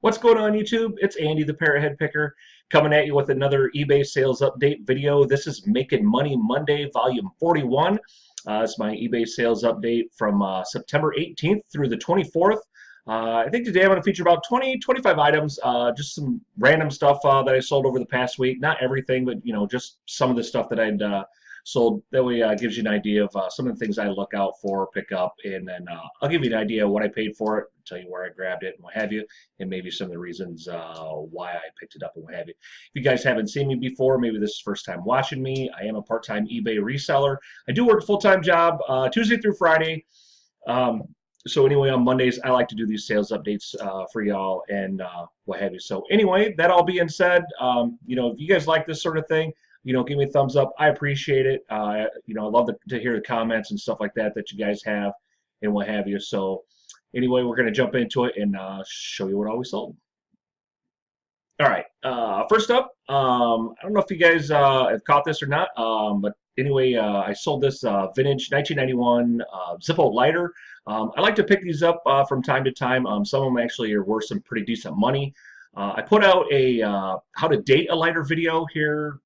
What's going on YouTube? It's Andy the Parrot Picker coming at you with another eBay sales update video. This is Making Money Monday, volume 41. It's my eBay sales update from September 18th through the 24th. I think today I'm going to feature about 25 items, just some random stuff that I sold over the past week. Not everything, but just some of the stuff that I'd sold. That way gives you an idea of some of the things I look out for, pick up, and then I'll give you an idea of what I paid for it, tell you where I grabbed it and what have you, and maybe some of the reasons why I picked it up and what have you. If you guys haven't seen me before, maybe this is the first time watching me, I am a part-time eBay reseller. I do work a full-time job Tuesday through Friday. So anyway, on Mondays, I like to do these sales updates for y'all and what have you. So anyway, that all being said, if you guys like this sort of thing, give me a thumbs up. I appreciate it. I love to hear the comments and stuff like that you guys have and what have you. So anyway, we're going to jump into it and show you what all we sold. All right. First up, I don't know if you guys have caught this or not, but anyway, I sold this vintage 1991 Zippo lighter. I like to pick these up from time to time. Some of them actually are worth some pretty decent money. I put out a how to date a lighter video here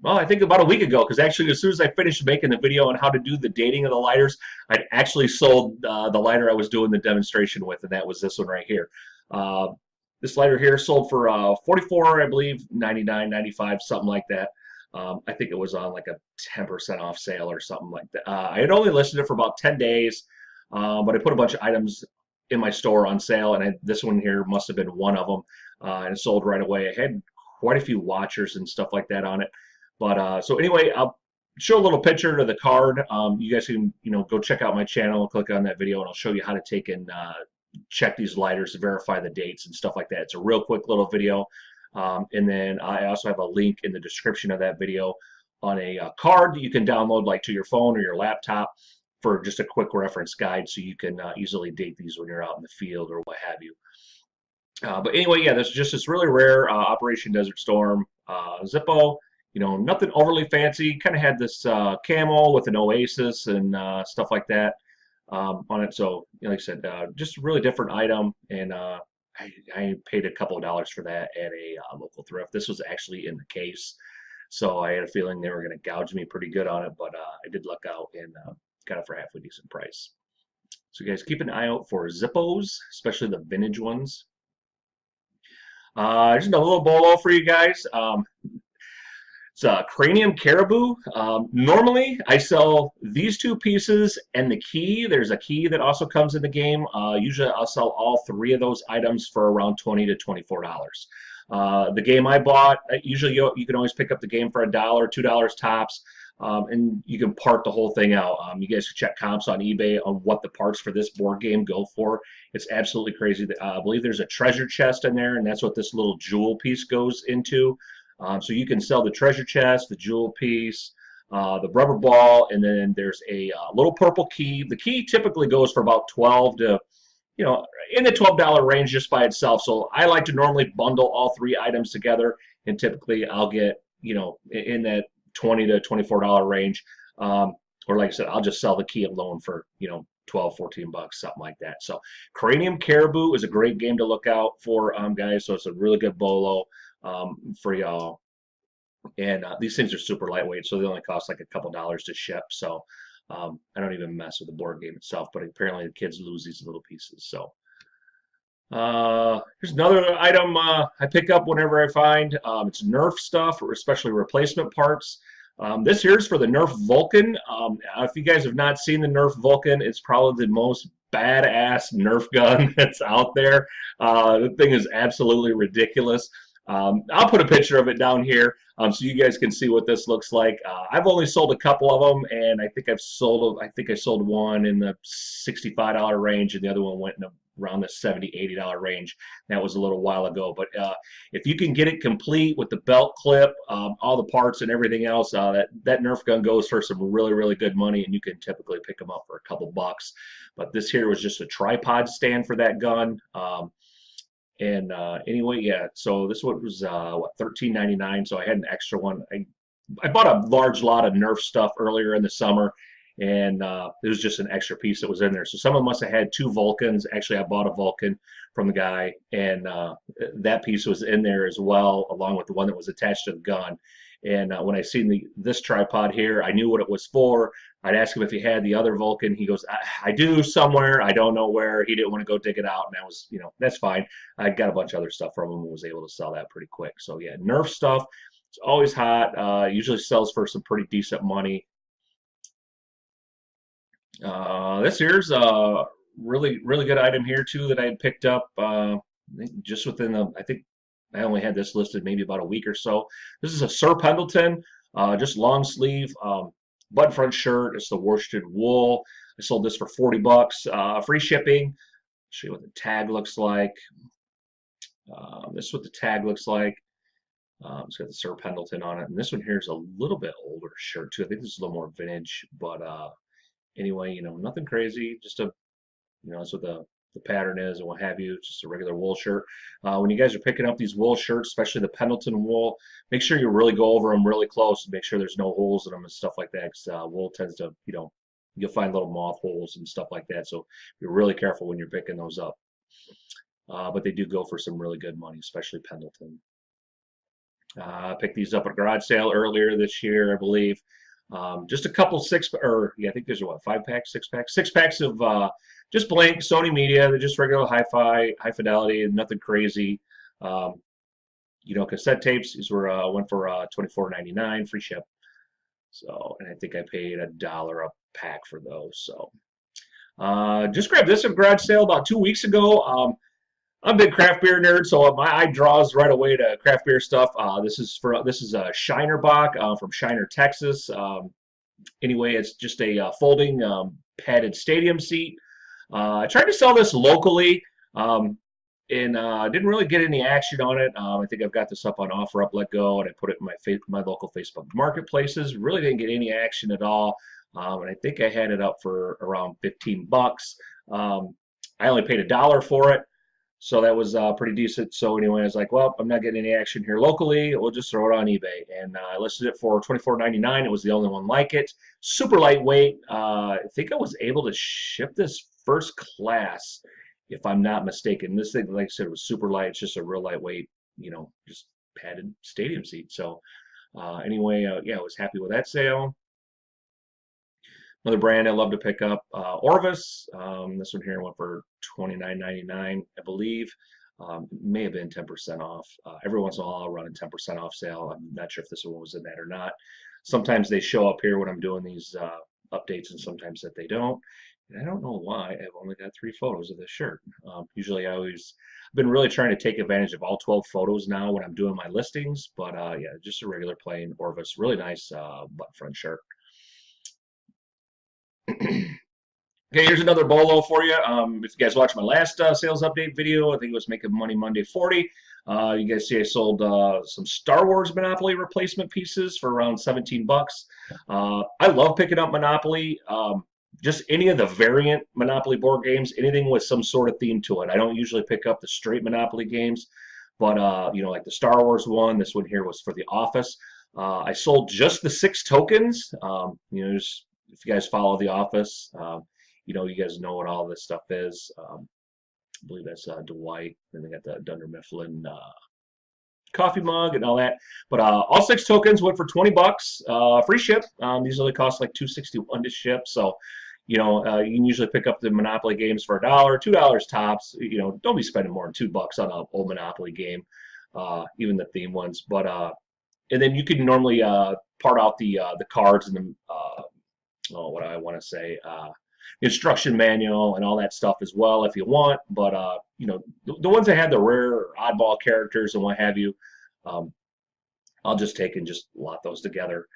I think about a week ago, because actually as soon as I finished making the video on how to do the dating of the lighters, I'd actually sold the lighter I was doing the demonstration with, and that was this one right here. This lighter here sold for 44, I believe, 99, 95, something like that. I think it was on like a 10% off sale or something like that. I had only listed it for about 10 days, but I put a bunch of items in my store on sale, and this one here must have been one of them, and it sold right away. I had quite a few watchers and stuff like that on it. But so anyway, I'll show a little picture to the card. You guys can go check out my channel, click on that video, and I'll show you how to take and check these lighters to verify the dates and stuff like that. It's a real quick little video. And then I also have a link in the description of that video on a card that you can download like to your phone or your laptop for just a quick reference guide, so you can easily date these when you're out in the field or what have you. But anyway, yeah, this is just this really rare Operation Desert Storm Zippo. Nothing overly fancy. Kind of had this camo with an Oasis and stuff like that on it. So, like I said, just a really different item, and I paid a couple of dollars for that at a local thrift. This was actually in the case, so I had a feeling they were going to gouge me pretty good on it, but I did luck out and got it for a halfway decent price. So, guys, keep an eye out for Zippos, especially the vintage ones. Just a little bolo for you guys. It's a Cranium Caribou. Normally, I sell these two pieces and the key. There's a key that also comes in the game. Usually, I'll sell all three of those items for around $20 to $24. The game I bought, usually you can always pick up the game for $1, $2 tops, and you can part the whole thing out. You guys can check comps on eBay on what the parts for this board game go for. It's absolutely crazy. I believe there's a treasure chest in there, and that's what this little jewel piece goes into. So you can sell the treasure chest, the jewel piece, the rubber ball, and then there's a little purple key. The key typically goes for about 12 to, in the $12 range just by itself. So I like to normally bundle all three items together, and typically I'll get, in that $20 to $24 range. Or like I said, I'll just sell the key alone for, 12, 14 bucks, something like that. So Cranium Caribou is a great game to look out for, guys. So it's a really good bolo for y'all. And these things are super lightweight, so they only cost like a couple dollars to ship. So I don't even mess with the board game itself, but apparently the kids lose these little pieces. So here's another item I pick up whenever I find. It's Nerf stuff, or especially replacement parts. This here is for the Nerf Vulcan. If you guys have not seen the Nerf Vulcan, it's probably the most badass Nerf gun that's out there. The thing is absolutely ridiculous. I'll put a picture of it down here so you guys can see what this looks like. I've only sold a couple of them, and I think I sold one in the $65 range, and the other one went in around the $70, $80 range. That was a little while ago. But if you can get it complete with the belt clip, all the parts and everything else, that Nerf gun goes for some really, really good money, and you can typically pick them up for a couple bucks. But this here was just a tripod stand for that gun. And anyway, yeah, so this one was $13.99, so I had an extra one. I bought a large lot of Nerf stuff earlier in the summer, and it was just an extra piece that was in there. So someone must have had two Vulcans. Actually, I bought a Vulcan from the guy, and that piece was in there as well, along with the one that was attached to the gun. And when I seen this tripod here, I knew what it was for. I'd ask him if he had the other Vulcan. He goes, I do somewhere. I don't know where. He didn't want to go dig it out, and that was, that's fine. I got a bunch of other stuff from him and was able to sell that pretty quick. So yeah, Nerf stuff. It's always hot. Usually sells for some pretty decent money. This here's a really good item here too that I had picked up just within I think I only had this listed maybe about a week or so. This is a Sir Pendleton, just long sleeve button front shirt. It's the worsted wool. I sold this for 40 bucks, free shipping. Show you what the tag looks like. This is what the tag looks like. It's got the Sir Pendleton on it, and this one here is a little bit older shirt too. I think this is a little more vintage, but anyway, nothing crazy. Just that's what the pattern is and what have you. It's just a regular wool shirt. When you guys are picking up these wool shirts, especially the Pendleton wool, make sure you really go over them really close and make sure there's no holes in them and stuff like that. Because wool tends to, you'll find little moth holes and stuff like that. So be really careful when you're picking those up. But they do go for some really good money, especially Pendleton. I picked these up at a garage sale earlier this year, I believe. Just a couple I think there's what, 5 packs, 6 packs, 6 packs of just blank Sony Media. They're just regular hi-fi, high fidelity, and nothing crazy. Cassette tapes. These went for $24.99, free ship. So, and I think I paid $1 a pack for those. So, just grabbed this at a garage sale about 2 weeks ago. I'm a big craft beer nerd, so my eye draws right away to craft beer stuff. This is a Shiner Bock from Shiner, Texas. Anyway, it's just a folding padded stadium seat. I tried to sell this locally, and didn't really get any action on it. I think I've got this up on OfferUp, Let Go, and I put it in my local Facebook marketplaces. Really didn't get any action at all, and I think I had it up for around 15 bucks. I only paid $1 for it. So that was pretty decent. So anyway, I was like, well, I'm not getting any action here locally. We'll just throw it on eBay. And I listed it for $24.99. It was the only one like it. Super lightweight. I think I was able to ship this first class, if I'm not mistaken. This thing, like I said, was super light. It's just a real lightweight, just padded stadium seat. So anyway, yeah, I was happy with that sale. Another brand I love to pick up, Orvis. This one here went for $29.99, I believe. It may have been 10% off. Every once in a while, I'll run a 10% off sale. I'm not sure if this one was in that or not. Sometimes they show up here when I'm doing these updates, and sometimes that they don't. And I don't know why. I've only got 3 photos of this shirt. Usually, I've been really trying to take advantage of all 12 photos now when I'm doing my listings. But yeah, just a regular plain Orvis. Really nice button front shirt. Okay, here's another bolo for you. If you guys watched my last sales update video, I think it was Making Money Monday 40. You guys see I sold some Star Wars Monopoly replacement pieces for around 17 bucks. I love picking up Monopoly. Just any of the variant Monopoly board games, anything with some sort of theme to it. I don't usually pick up the straight Monopoly games, but like the Star Wars one, this one here was for The Office. I sold just the 6 tokens. Just if you guys follow The Office, you guys know what all this stuff is. I believe that's Dwight. Then they got the Dunder Mifflin coffee mug and all that. But all 6 tokens went for 20 bucks, free ship. These only cost like $2.61 to ship. So, you can usually pick up the Monopoly games for $1, $2 tops. Don't be spending more than $2 on an old Monopoly game, even the theme ones. But and then you can normally part out the cards and the what do I want to say? Instruction manual and all that stuff as well if you want. But the ones that have the rare or oddball characters and what have you, I'll just take and just lot those together.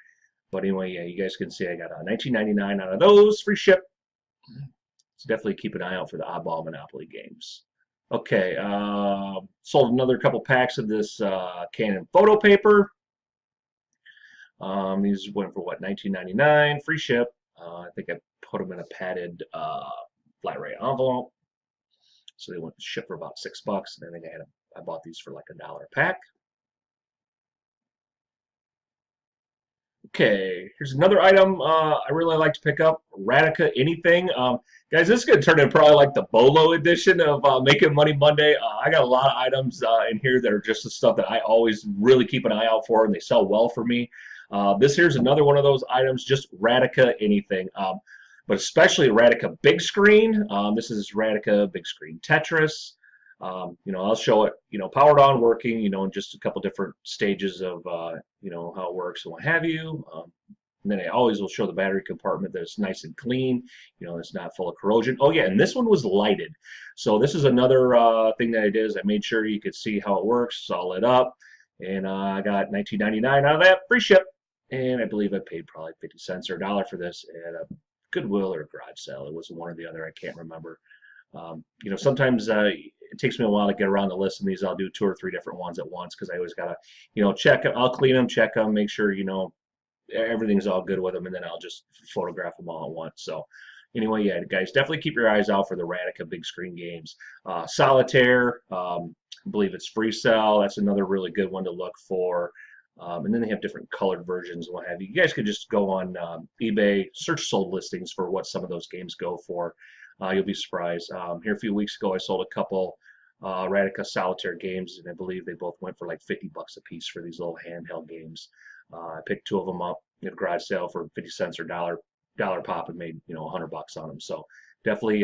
But anyway, yeah, you guys can see I got $19.99 out of those, free ship. So definitely keep an eye out for the oddball Monopoly games. Okay, sold another couple packs of this Canon photo paper. These went for what, $19.99, free ship. I think I put them in a padded flat rate envelope, so they went to ship for about $6. And I think I bought these for like $1 a pack. Okay, Here's another item I really like to pick up, Radica Anything. Guys, this is going to turn into probably like the Bolo edition of Making Money Monday. I got a lot of items in here that are just the stuff that I always really keep an eye out for, and they sell well for me. This here's another one of those items, just Radica Anything. But especially Radica Big Screen. This is Radica Big Screen Tetris. I'll show it, powered on, working, in just a couple different stages of, how it works and what have you. And then I always will show the battery compartment that it's nice and clean, it's not full of corrosion. Oh yeah, and this one was lighted. So this is another thing that I did is I made sure you could see how it works. It's all lit up. And I got $19.99 out of that, free ship. And I believe I paid probably 50 cents or $1 for this at a Goodwill or a garage sale. It was one or the other, I can't remember. Sometimes it takes me a while to get around the list, and these I'll do 2 or 3 different ones at once because I always gotta, check them. I'll clean them, check them, make sure everything's all good with them, and then I'll just photograph them all at once. So anyway, yeah, guys, definitely keep your eyes out for the Radica big screen games. Solitaire, I believe it's Free Cell. That's another really good one to look for. And then they have different colored versions and what have you. You guys could just go on eBay, search sold listings for what some of those games go for. You'll be surprised. Here a few weeks ago, I sold a couple Radica Solitaire games, and I believe they both went for like 50 bucks a piece for these little handheld games. I picked 2 of them up at a garage sale for 50 cents or dollar pop and made 100 bucks on them. So definitely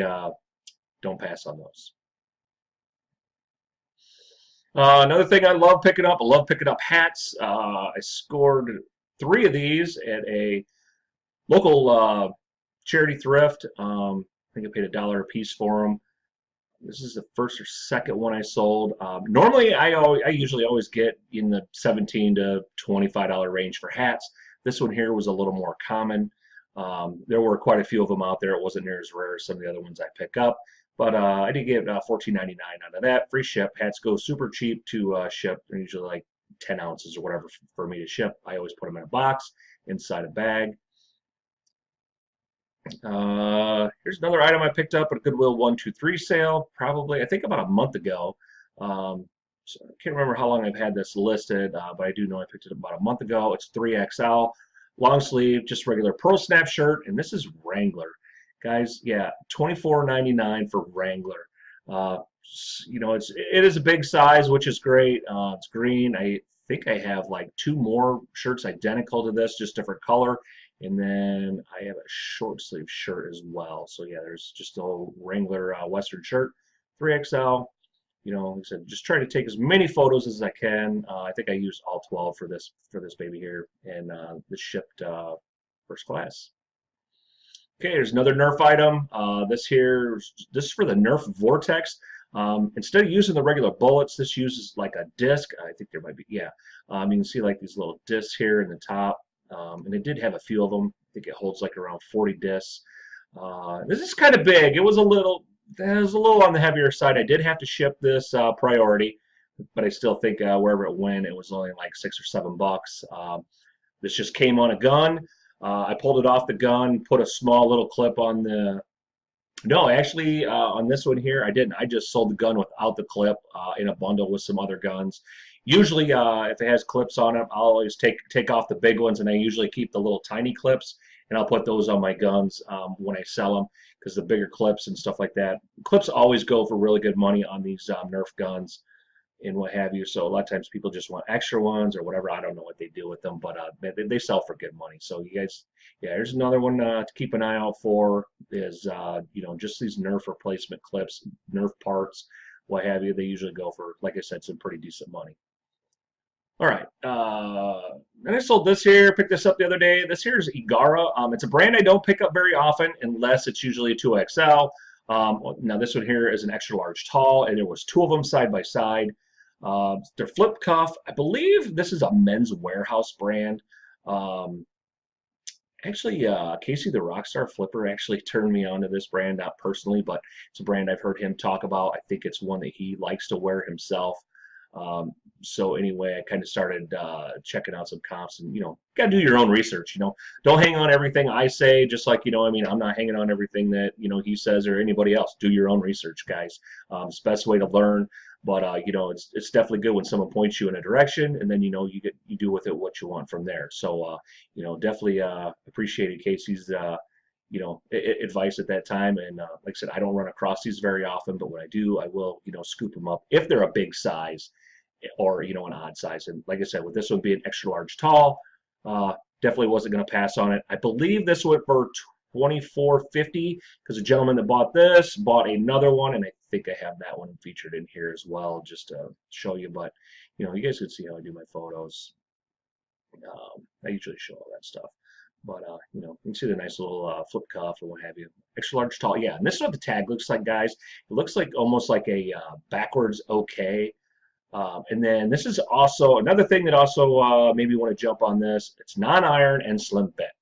don't pass on those. Another thing I love picking up hats. I scored 3 of these at a local charity thrift. I think I paid $1 a piece for them. This is the first or second one I sold. Normally, I usually always get in the $17 to $25 range for hats. This one here was a little more common. There were quite a few of them out there. It wasn't near as rare as some of the other ones I pick up. But I did get $14.99 out of that. Free ship. Hats go super cheap to ship. They're usually like 10 ounces or whatever for me to ship. I always put them in a box, inside a bag. Here's another item I picked up at a Goodwill 1-2-3 sale, probably, I think about a month ago. So I can't remember how long I've had this listed, but I do know I picked it up about a month ago. It's 3XL, long sleeve, just regular Pro Snap shirt, and this is Wrangler. Guys, yeah, $24.99 for Wrangler. It is a big size, which is great. It's green. I think I have like 2 more shirts identical to this, just different color. And then I have a short sleeve shirt as well. So yeah, there's just a Wrangler Western shirt, 3XL. Like I said, just try to take as many photos as I can. I think I used all 12 for this baby here, and this shipped first class. Okay, here's another Nerf item. This is for the Nerf Vortex. Instead of using the regular bullets, this uses like a disc. I think there might be, yeah. You can see like these little discs here in the top. And it did have a few of them. I think it holds like around 40 discs. This is kind of big. It was a little on the heavier side. I did have to ship this priority, but I still think wherever it went, it was only like $6 or $7. This just came on a gun. I pulled it off the gun, put a small little clip on the. No, actually, on this one here, I didn't. I just sold the gun without the clip in a bundle with some other guns. Usually, if it has clips on it, I'll always take off the big ones, and I usually keep the little tiny clips, and I'll put those on my guns when I sell them, because the bigger clips and stuff like that. Clips always go for really good money on these Nerf guns and what have you. So a lot of times people just want extra ones or whatever. I don't know what they do with them, but they sell for good money. So you guys, yeah, here's another one to keep an eye out for is, just these Nerf replacement clips, Nerf parts, what have you. They usually go for, like I said, some pretty decent money. All right, and I sold this here, picked this up the other day. This here is Igara. It's a brand I don't pick up very often unless it's usually a 2XL. Now this one here is an extra large tall, and there was 2 of them side by side. They're flip cuff. I believe this is a Men's Warehouse brand. Actually, Casey the Rockstar Flipper actually turned me on to this brand, not personally, but it's a brand I've heard him talk about. I think it's one that he likes to wear himself. So anyway, I kind of started checking out some comps, and gotta do your own research. Don't hang on everything I say. Just like I'm not hanging on everything that he says or anybody else. Do your own research, guys. It's the best way to learn. But you know, it's definitely good when someone points you in a direction, and then you know you do with it what you want from there. So you know, definitely appreciated Casey's you know advice at that time. And like I said, I don't run across these very often, but when I do, I will you know scoop them up if they're a big size or you know an odd size. And like I said, with this one being extra large tall, definitely wasn't going to pass on it. I believe this went for 24.50 because the gentleman that bought this bought another one, and I think I have that one featured in here as well, just to show you. But you know, you guys can see how I do my photos. I usually show all that stuff. But you know, you can see the nice little flip cuff or what have you. Extra large tall, yeah. And this is what the tag looks like, guys. It looks like almost like a backwards OK. And then this is also another thing that also maybe you want to jump on this. It's non-iron and slim fit.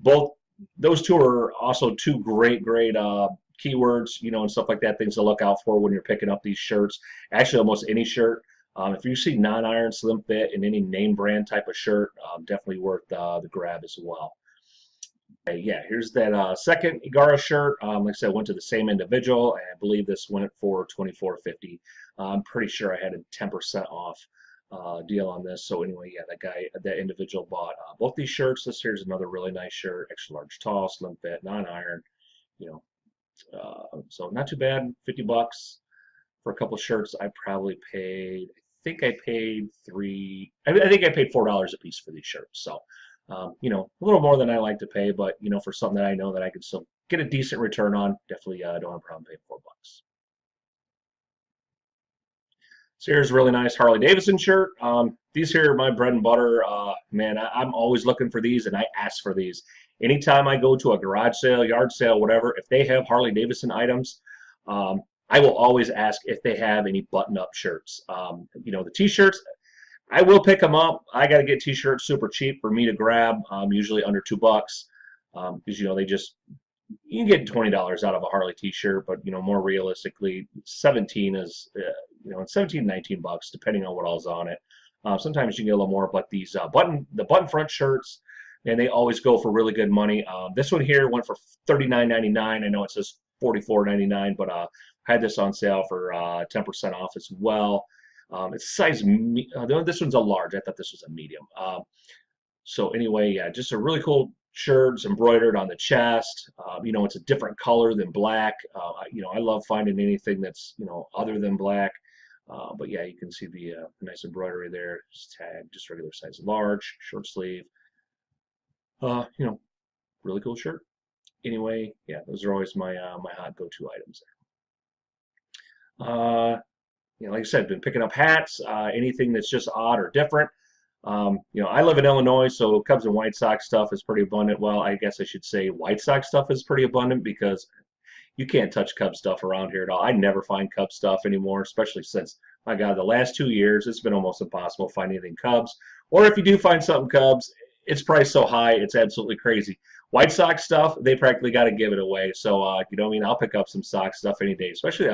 Both those two are also two great keywords, you know, and stuff like that. Things to look out for when you're picking up these shirts. Actually, almost any shirt. If you see non-iron, slim fit, in any name brand type of shirt, definitely worth the grab as well. Okay, yeah, here's that second Igara shirt. Like I said, went to the same individual, and I believe this went for $24.50. I'm pretty sure I had a 10% off deal on this. So anyway, yeah, that individual bought both these shirts. This here's another really nice shirt, extra large tall, slim fit, non-iron. You know, so not too bad. $50 for a couple shirts. I probably paid. I think I paid I think I paid $4 a piece for these shirts. So. You know, a little more than I like to pay, but you know, for something that I know that I could still get a decent return on, definitely don't have a problem paying $4. So here's a really nice Harley Davidson shirt. These here are my bread and butter. Man, I'm always looking for these, and I ask for these. Anytime I go to a garage sale, yard sale, whatever, if they have Harley Davidson items, I will always ask if they have any button-up shirts. You know, the t-shirts, I will pick them up. I got to get t-shirts super cheap for me to grab, usually under $2, because you know you can get $20 out of a Harley t-shirt, but you know more realistically, 17 is you know 17, $19 depending on what all's on it. Sometimes you can get a little more, but these button front shirts, and they always go for really good money. This one here went for $39.99. I know it says $44.99, but I had this on sale for 10% off as well. It's size, this one's a large. I thought this was a medium. So anyway, yeah, just a really cool shirt. It's embroidered on the chest. You know, it's a different color than black. You know, I love finding anything that's, you know, other than black. But yeah, you can see the nice embroidery there. Just tag, just regular size large, short sleeve. You know, really cool shirt. Anyway, yeah, those are always my my hot go-to items there. You know, like I said, been picking up hats, anything that's just odd or different. You know, I live in Illinois, so Cubs and White Sox stuff is pretty abundant. Well, I guess I should say White Sox stuff is pretty abundant because you can't touch Cubs stuff around here at all. I never find Cubs stuff anymore, especially since, my God, the last 2 years, it's been almost impossible to find anything Cubs. Or if you do find something Cubs, it's priced so high, it's absolutely crazy. White Sox stuff, they practically got to give it away. So, you know what I mean? I'll pick up some Sox stuff any day, especially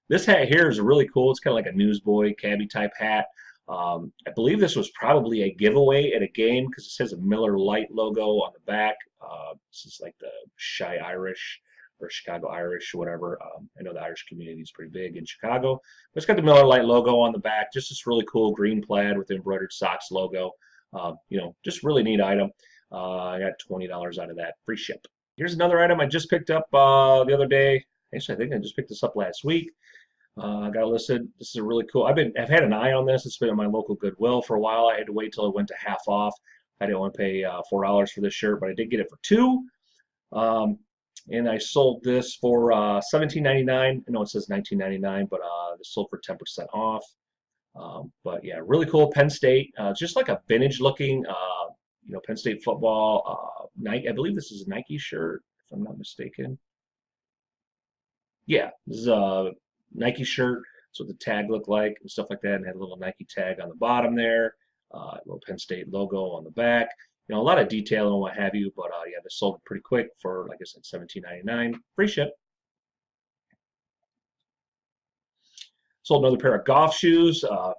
this hat here is really cool. It's kind of like a newsboy cabbie type hat. I believe this was probably a giveaway at a game because it says a Miller Lite logo on the back. This is like the Chi Irish or Chicago Irish, whatever. I know the Irish community is pretty big in Chicago. But it's got the Miller Lite logo on the back. Just this really cool green plaid with the embroidered Sox logo. You know, just really neat item. I got $20 out of that. Free ship. Here's another item I just picked up the other day. Actually, I think I just picked this up last week. I got it listed. This is a really cool. I've had an eye on this. It's been at my local Goodwill for a while. I had to wait till it went to half off. I didn't want to pay $4 for this shirt, but I did get it for $2. And I sold this for $17.99. I know it says $19.99, but this sold for 10% off. But yeah, really cool. Penn State. Just like a vintage looking, you know, Penn State football. Nike. I believe this is a Nike shirt, if I'm not mistaken. Yeah, this is a Nike shirt. That's what the tag looked like and stuff like that, and had a little Nike tag on the bottom there, little Penn State logo on the back. You know, a lot of detail and what have you, but yeah, this sold pretty quick for, like I said, $17.99, free ship. Sold another pair of golf shoes. I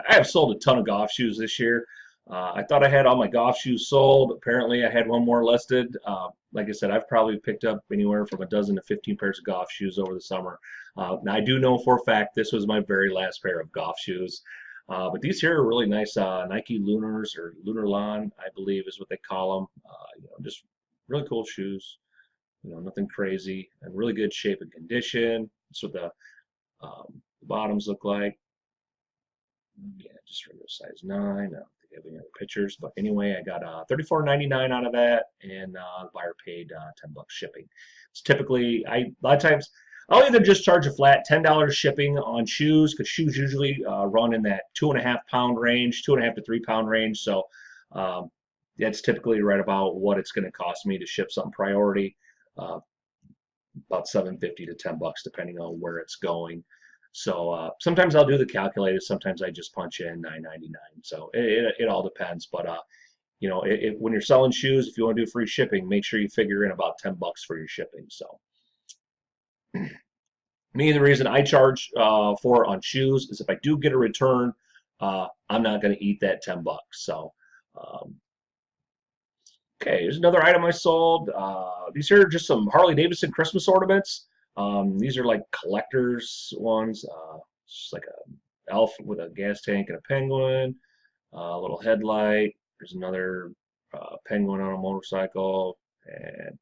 have sold a ton of golf shoes this year. I thought I had all my golf shoes sold. Apparently, I had one more listed. Like I said, I've probably picked up anywhere from a dozen to 15 pairs of golf shoes over the summer. Now, I do know for a fact this was my very last pair of golf shoes. But these here are really nice Nike Lunars or Lunarlon, I believe is what they call them. Just really cool shoes. Nothing crazy and really good shape and condition. That's what the bottoms look like. Yeah, just regular size 9. I don't think I have any other pictures, but anyway, I got $34.99 out of that, and the buyer paid $10 shipping. It's typically a lot of times I'll either just charge a flat $10 shipping on shoes because shoes usually run in that 2.5 pound range, 2.5 to 3 pound range. So that's typically right about what it's going to cost me to ship something priority. About $7.50 to $10 depending on where it's going. So sometimes I'll do the calculated. Sometimes I just punch in $9.99. So it all depends. But when you're selling shoes, if you want to do free shipping, make sure you figure in about $10 for your shipping. So me, the reason I charge for on shoes is if I do get a return, I'm not going to eat that $10. So okay, here's another item I sold. These are just some Harley Davidson Christmas ornaments. These are like collector's ones. Just like a elf with a gas tank and a penguin, a little headlight. There's another penguin on a motorcycle. And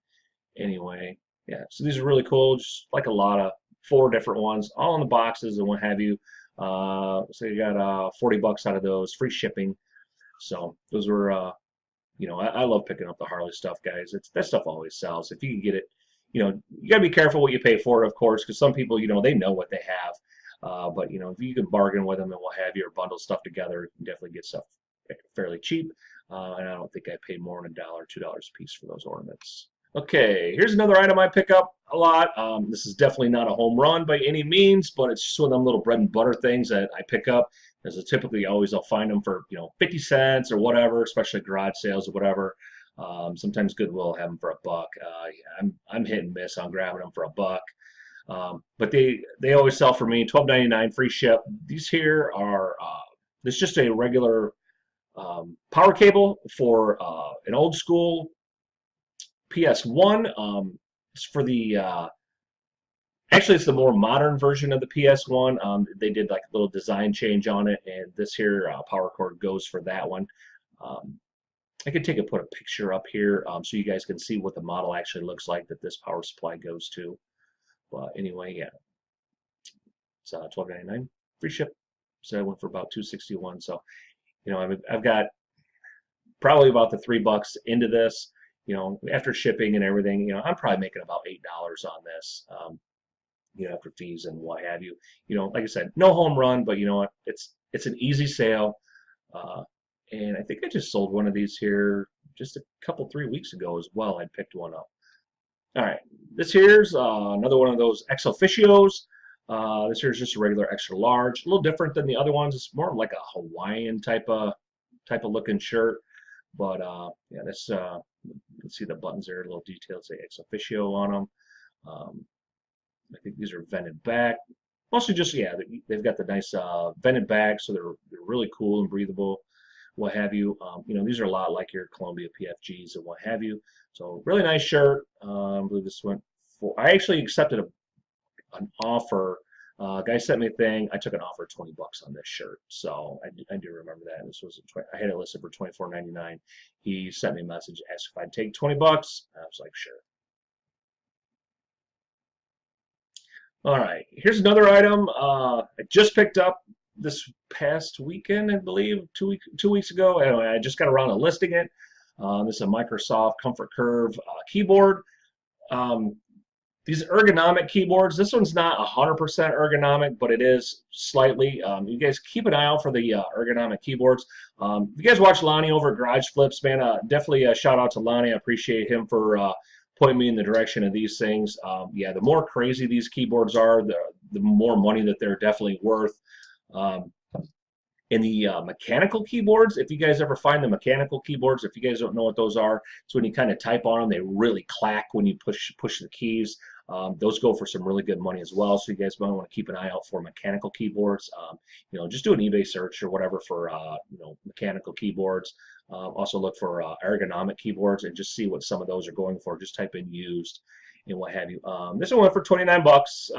anyway, yeah, so these are really cool. Just like a lot of 4 different ones, all in the boxes and what have you. So you got $40 out of those, free shipping. So those were, I love picking up the Harley stuff, guys. That stuff always sells. If you can get it, you gotta be careful what you pay for it, of course, because some people, they know what they have. But if you can bargain with them and what have you, or bundle stuff together, you can definitely get stuff fairly cheap. And I don't think I paid more than $1, $2 a piece for those ornaments. Okay, here's another item I pick up a lot. This is definitely not a home run by any means, but it's just one of them little bread and butter things that I pick up. As typically always I'll find them for 50 cents or whatever, especially garage sales or whatever. Sometimes Goodwill will have them for $1. I'm hit and miss on grabbing them for $1. But they always sell for me $12.99 free ship. These here are this is just a regular power cable for an old school PS1. It's for the actually it's the more modern version of the PS1. They did like a little design change on it, and this here power cord goes for that one. I could put a picture up here so you guys can see what the model actually looks like that this power supply goes to. But anyway, yeah, it's $12.99 free ship. So I went for about $2.61. So I've got probably about the $3 into this. After shipping and everything, I'm probably making about $8 on this. After fees and what have you. Like I said, no home run, but you know what? It's an easy sale. And I think I just sold one of these here just a couple, 3 weeks ago as well. I picked one up. All right, this here's another one of those ex officios. This here's just a regular extra large, a little different than the other ones. It's more like a Hawaiian type of looking shirt. But yeah, this let's see the buttons there, little details say ex officio on them. I think these are vented back. Mostly just, yeah, they've got the nice vented back, so they're really cool and breathable, what have you. These are a lot like your Columbia PFGs and what have you. So really nice shirt. I believe this went for, I actually accepted an offer. Guy sent me a thing. I took an offer of $20 on this shirt. So I do remember that. This was I had it listed for $24.99. He sent me a message, asked if I'd take $20. I was like, sure. All right, here's another item I just picked up this past weekend, I believe, 2 weeks ago. Anyway, I just got around to listing it. This is a Microsoft Comfort Curve keyboard. These ergonomic keyboards, this one's not 100% ergonomic, but it is slightly. You guys keep an eye out for the ergonomic keyboards. If you guys watch Lonnie over at Garage Flips, man, definitely a shout out to Lonnie. I appreciate him for pointing me in the direction of these things. Yeah, the more crazy these keyboards are, the more money that they're definitely worth. In the mechanical keyboards, if you guys ever find the mechanical keyboards, if you guys don't know what those are, it's when you kind of type on them, they really clack when you push the keys. Those go for some really good money as well. So you guys might want to keep an eye out for mechanical keyboards. Just do an eBay search or whatever for mechanical keyboards. Also look for ergonomic keyboards and just see what some of those are going for. Just type in used and what have you. This one went for 29 bucks,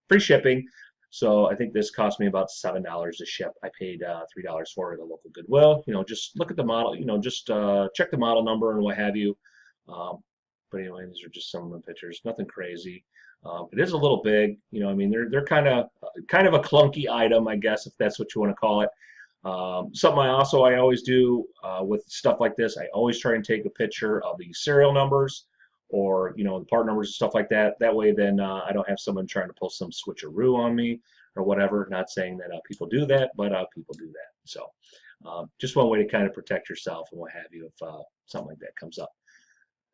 free shipping. So I think this cost me about $7 to ship. I paid $3 for it at a local Goodwill. Just look at the model. Just check the model number and what have you. But anyway, these are just some of the pictures. Nothing crazy. It is a little big. I mean, they're kind of a clunky item, I guess, if that's what you want to call it. Something I always do with stuff like this. I always try and take a picture of the serial numbers or the part numbers and stuff like that. That way, then I don't have someone trying to pull some switcheroo on me or whatever. Not saying that people do that, but people do that. So just one way to kind of protect yourself and what have you if something like that comes up.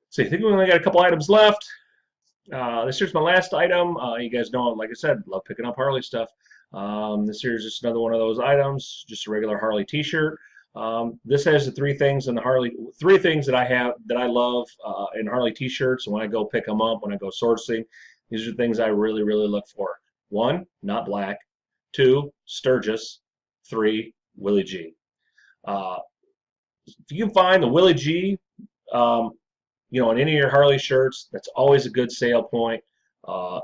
So I think we only got a couple items left. This here's my last item. You guys know, like I said, love picking up Harley stuff. This here's just another one of those items, just a regular Harley T-shirt. This has the three things that I love in Harley T-shirts. And when I go pick them up, when I go sourcing, these are things I really, really look for. 1, not black. 2, Sturgis. 3, Willie G. If you can find the Willie G, on any of your Harley shirts, that's always a good sale point.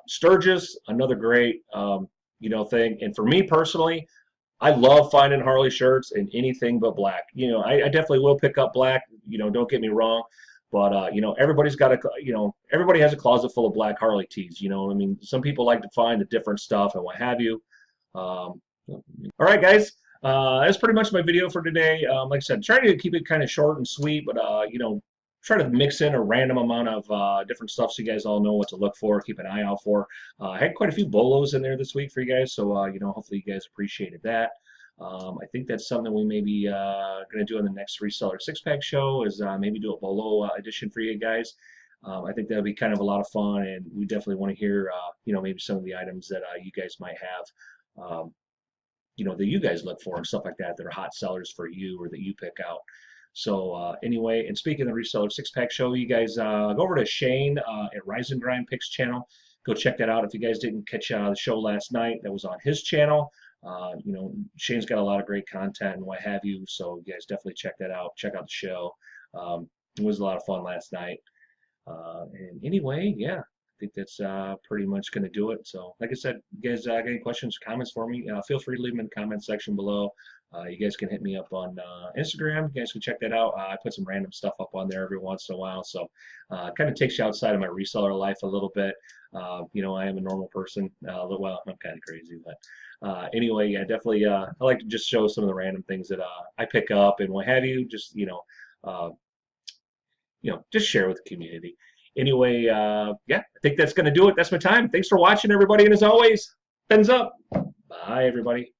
Sturgis, another great, thing. And for me personally, I love finding Harley shirts in anything but black. I definitely will pick up black. Don't get me wrong, but everybody's got everybody has a closet full of black Harley tees. I mean, some people like to find the different stuff and what have you. All right, guys. That's pretty much my video for today. Like I said, trying to keep it kind of short and sweet, but try to mix in a random amount of different stuff so you guys all know what to look for, keep an eye out for. I had quite a few bolos in there this week for you guys, so hopefully you guys appreciated that. I think that's something we may be going to do in the next Reseller 6-pack show is maybe do a bolo edition for you guys. I think that would be kind of a lot of fun, and we definitely want to hear maybe some of the items that you guys might have that you guys look for and stuff like that are hot sellers for you or that you pick out. So anyway, and speaking of the Reseller 6-pack show, you guys go over to Shane at Rise and Grind Picks channel. Go check that out. If you guys didn't catch the show last night, that was on his channel. Shane's got a lot of great content and what have you. So you guys definitely check that out. Check out the show. It was a lot of fun last night. And anyway, yeah, I think that's pretty much going to do it. So like I said, you guys got any questions, comments for me, feel free to leave them in the comment section below. You guys can hit me up on Instagram. You guys can check that out. I put some random stuff up on there every once in a while. So kind of takes you outside of my reseller life a little bit. I am a normal person. Well, I'm kind of crazy. But anyway, yeah, definitely I like to just show some of the random things that I pick up and what have you. Just, just share with the community. Anyway, yeah, I think that's going to do it. That's my time. Thanks for watching, everybody. And as always, thumbs up. Bye, everybody.